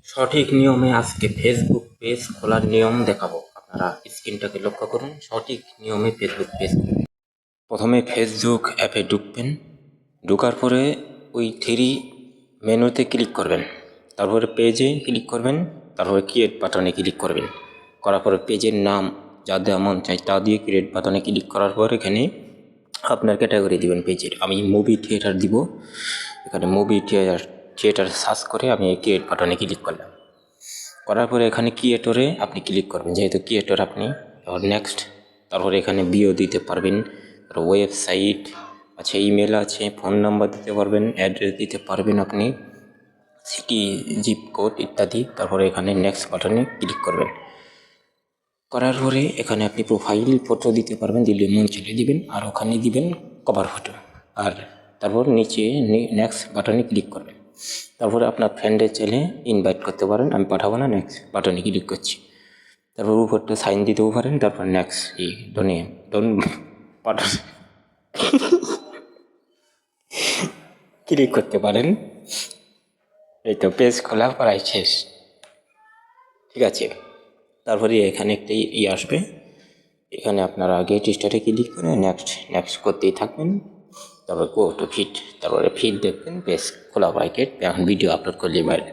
সঠিক নিয়মে আজকে ফেসবুক পেজ খোলার নিয়ম দেখাবো। আপনারা স্ক্রিনটাকে লক্ষ্য করুন। সঠিক নিয়মে ফেসবুক পেজ প্রথমে ফেসবুক অ্যাপে ঢুকবেন। ঢোকার পরে ওই থ্রি মেনুতে ক্লিক করবেন, তারপরে পেজে ক্লিক করবেন, তারপরে ক্রিয়েট বাটনে ক্লিক করবেন। করার পরে পেজের নাম যা দেওয়া মন চাই তা দিয়ে ক্রিয়েট বাটনে ক্লিক করার পর এখানে আপনার ক্যাটাগরি দিবেন পেজের। আমি মুভি থিয়েটার দিব। এখানে মুভি থিয়েটার সার্চ করে আমি এই ক্রিয়েট বাটনে ক্লিক করলাম। করার পরে এখানে ক্রিয়েটরে আপনি ক্লিক করবেন, যেহেতু ক্রিয়েটর আপনি। নেক্সট, তারপরে এখানে বিও দিতে পারবেন, ওয়েবসাইট আছে, ইমেল আছে, ফোন নাম্বার দিতে পারবেন, অ্যাড্রেস দিতে পারবেন আপনি, সিটি, জিপ কোড ইত্যাদি। তারপরে এখানে নেক্সট বাটনে ক্লিক করবেন। করার পরে এখানে আপনি প্রোফাইল ফটো দিতে পারবেন, দিলে মন চলে দিবেন, আর ওখানে দিবেন কভার ফটো। আর তারপর নিচে নেক্সট বাটনে ক্লিক করবেন। তারপরে আপনার ফ্রেন্ডের চাইলে ইনভাইট করতে পারেন, আমি পাঠাবো না, নেক্সট বাটনে ক্লিক করছি। তারপর উপরটা সাইন দিতেও পারেন, তারপর নেক্সট ডন বাটন ক্লিক করতে পারেন। এই তো পেজ খোলা প্রায় শেষ, ঠিক আছে। তারপরে এখানে একটা আসবে, এখানে আপনারা গেট স্টার্টে ক্লিক করে নেক্সট করতেই থাকবেন। তারপর গো টু ফিট, তারপরে ফিট দেখবেন, পেজ খোলা প্রায় গেট। এখন ভিডিও আপলোড করলে বাইরে